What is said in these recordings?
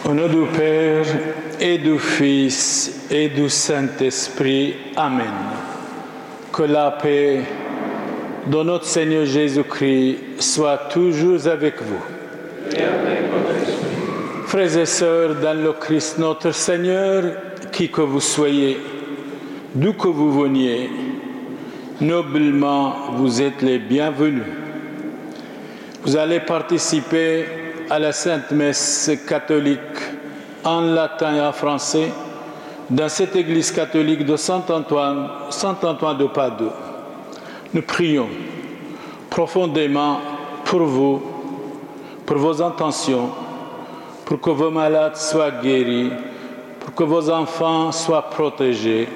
Au nom du Père et du Fils et du Saint-Esprit. Amen. Que la paix de notre Seigneur Jésus-Christ soit toujours avec vous. Et avec votre esprit. Frères et sœurs dans le Christ notre Seigneur, qui que vous soyez, d'où que vous veniez, noblement vous êtes les bienvenus. Vous allez participer à la Sainte Messe catholique en latin et en français dans cette église catholique de Saint-Antoine de Padoue. Nous prions profondément pour vous, pour vos intentions, pour que vos malades soient guéris, pour que vos enfants soient protégés,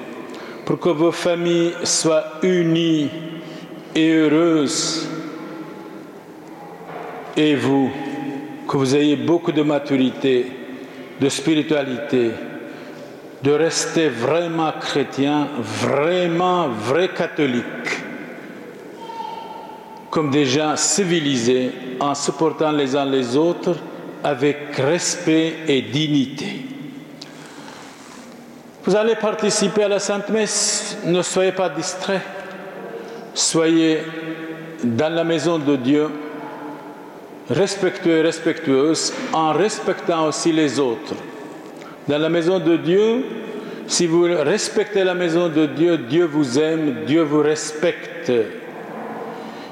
pour que vos familles soient unies et heureuses. Et vous, que vous ayez beaucoup de maturité, de spiritualité, de rester vraiment chrétien, vraiment vrai catholique, comme des gens civilisés, en supportant les uns les autres avec respect et dignité. Vous allez participer à la Sainte Messe, ne soyez pas distraits, soyez dans la maison de Dieu, respectueux et respectueuses, en respectant aussi les autres. Dans la maison de Dieu, si vous respectez la maison de Dieu, Dieu vous aime, Dieu vous respecte.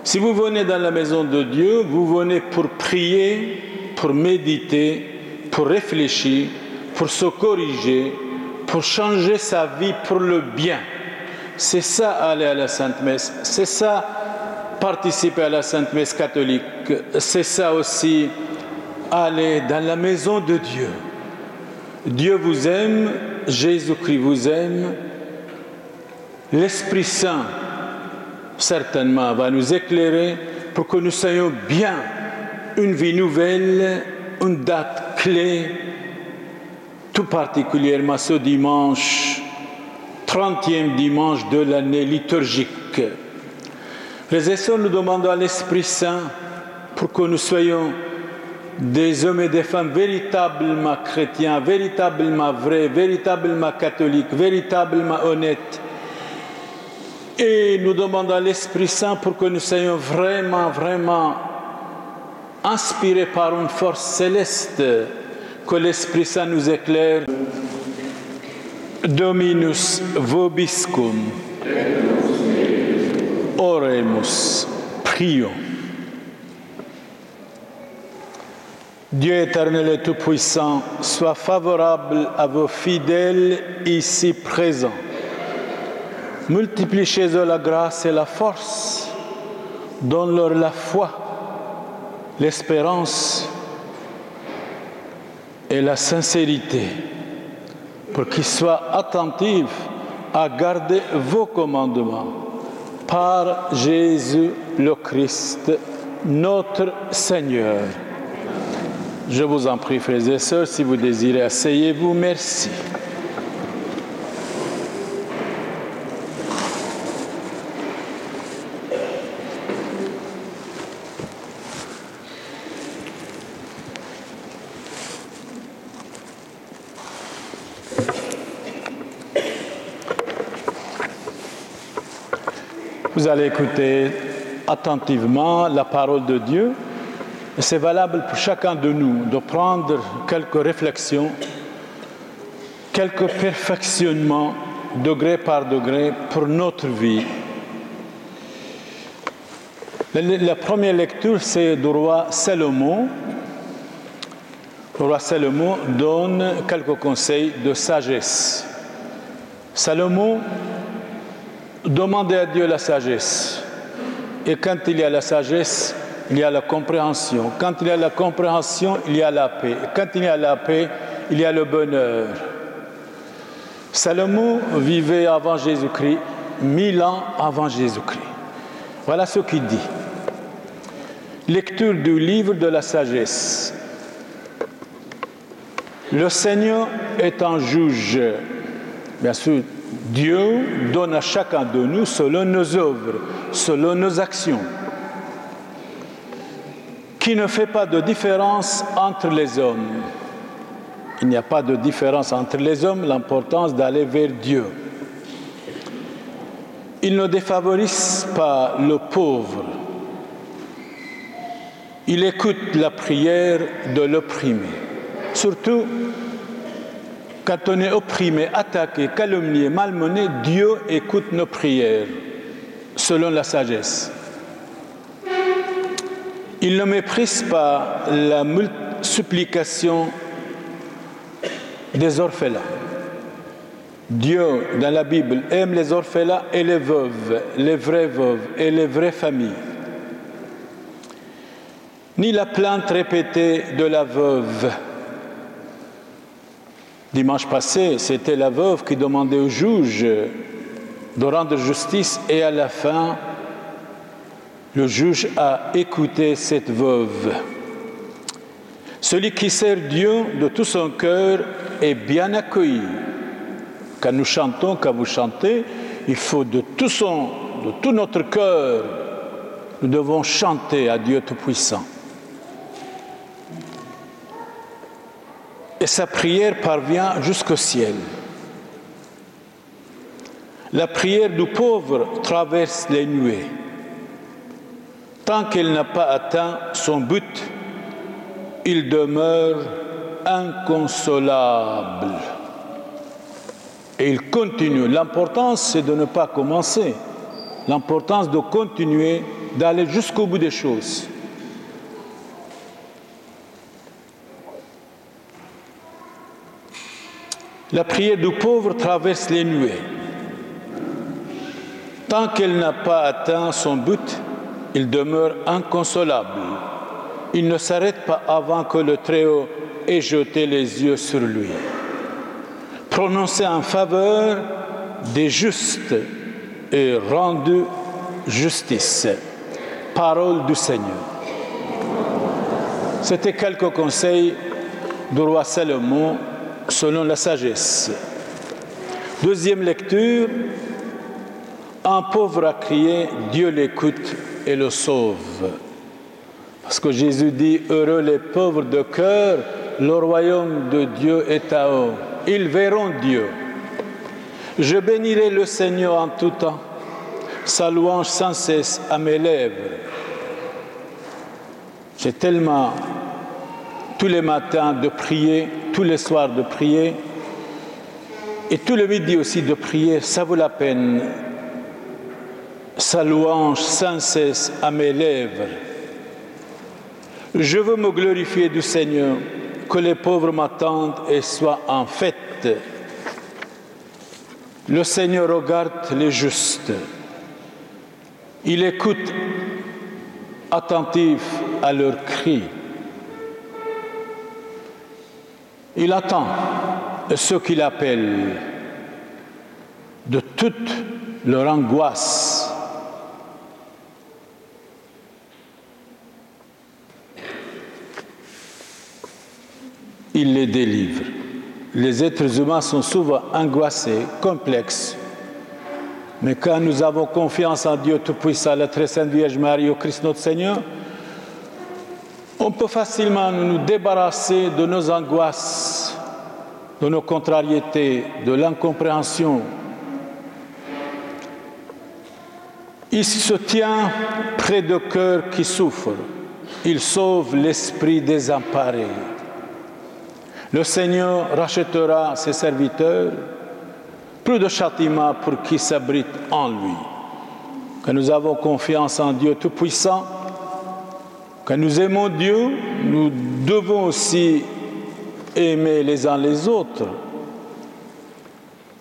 Si vous venez dans la maison de Dieu, vous venez pour prier, pour méditer, pour réfléchir, pour se corriger, pour changer sa vie pour le bien. C'est ça aller à la Sainte Messe, c'est ça participer à la Sainte Messe catholique, c'est ça aussi aller dans la maison de Dieu. Dieu vous aime, Jésus-Christ vous aime, l'Esprit Saint certainement va nous éclairer pour que nous soyons bien une vie nouvelle, une date clé, tout particulièrement ce dimanche, 30e dimanche de l'année liturgique. Les essais nous demandent à l'Esprit Saint pour que nous soyons des hommes et des femmes véritablement chrétiens, véritablement vrais, véritablement catholiques, véritablement honnêtes. Et nous demandons à l'Esprit Saint pour que nous soyons vraiment inspirés par une force céleste, que l'Esprit Saint nous éclaire. Dominus vobiscum. Oremus, prions. Dieu éternel et tout-puissant, sois favorable à vos fidèles ici présents. Multiplie chez eux la grâce et la force. Donne-leur la foi, l'espérance et la sincérité pour qu'ils soient attentifs à garder vos commandements. Par Jésus le Christ, notre Seigneur. Je vous en prie, frères et sœurs, si vous désirez, asseyez-vous. Merci. Vous allez écouter attentivement la parole de Dieu. C'est valable pour chacun de nous de prendre quelques réflexions, quelques perfectionnements, degré par degré, pour notre vie. La première lecture, c'est du roi Salomon. Le roi Salomon donne quelques conseils de sagesse. Salomon demandait à Dieu la sagesse. Et quand il y a la sagesse, il y a la compréhension. Quand il y a la compréhension, il y a la paix. Et quand il y a la paix, il y a le bonheur. Salomon vivait avant Jésus-Christ, 1000 ans avant Jésus-Christ. Voilà ce qu'il dit. Lecture du livre de la sagesse. Le Seigneur est un juge. Bien sûr, Dieu donne à chacun de nous selon nos œuvres, selon nos actions, qui ne fait pas de différence entre les hommes. Il n'y a pas de différence entre les hommes, l'importance d'aller vers Dieu. Il ne défavorise pas le pauvre. Il écoute la prière de l'opprimé. Surtout, quand on est opprimé, attaqué, calomnié, malmené, Dieu écoute nos prières, selon la sagesse. Il ne méprise pas la supplication des orphelins. Dieu, dans la Bible, aime les orphelins et les veuves, les vraies veuves et les vraies familles. Ni la plainte répétée de la veuve. Dimanche passé, c'était la veuve qui demandait au juge de rendre justice et à la fin, le juge a écouté cette veuve. Celui qui sert Dieu de tout son cœur est bien accueilli. Quand nous chantons, quand vous chantez, il faut de tout notre cœur, nous devons chanter à Dieu Tout-Puissant. Et sa prière parvient jusqu'au ciel. La prière du pauvre traverse les nuées. Tant qu'elle n'a pas atteint son but, il demeure inconsolable. Et il continue. L'importance, c'est de ne pas commencer. L'importance de continuer, d'aller jusqu'au bout des choses. La prière du pauvre traverse les nuées. Tant qu'elle n'a pas atteint son but, il demeure inconsolable. Il ne s'arrête pas avant que le Très-Haut ait jeté les yeux sur lui. Prononcé en faveur des justes et rendu justice. Parole du Seigneur. C'était quelques conseils du roi Salomon selon la sagesse. Deuxième lecture, un pauvre a crié, Dieu l'écoute et le sauve. Parce que Jésus dit, heureux les pauvres de cœur, le royaume de Dieu est à eux. Ils verront Dieu. Je bénirai le Seigneur en tout temps, sa louange sans cesse à mes lèvres. J'ai tellement, tous les matins de prier, tous les soirs de prier, et tout le midi aussi de prier, ça vaut la peine. Sa louange sans cesse à mes lèvres. Je veux me glorifier du Seigneur, que les pauvres m'attendent et soient en fête. Le Seigneur regarde les justes. Il écoute attentif à leurs cris. Il attend ceux qu'il appelle de toute leur angoisse. Il les délivre. Les êtres humains sont souvent angoissés, complexes. Mais quand nous avons confiance en Dieu Tout-Puissant, la Très Sainte Vierge Marie, au Christ notre Seigneur, on peut facilement nous débarrasser de nos angoisses, de nos contrariétés, de l'incompréhension. Il se tient près de cœurs qui souffrent. Il sauve l'esprit désemparé. Le Seigneur rachètera ses serviteurs, plus de châtiment pour qui s'abrite en lui. Quand nous avons confiance en Dieu Tout-Puissant, quand nous aimons Dieu, nous devons aussi aimer les uns les autres.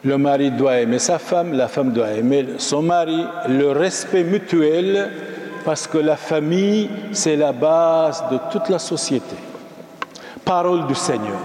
Le mari doit aimer sa femme, la femme doit aimer son mari, le respect mutuel, parce que la famille, c'est la base de toute la société. Parole du Seigneur.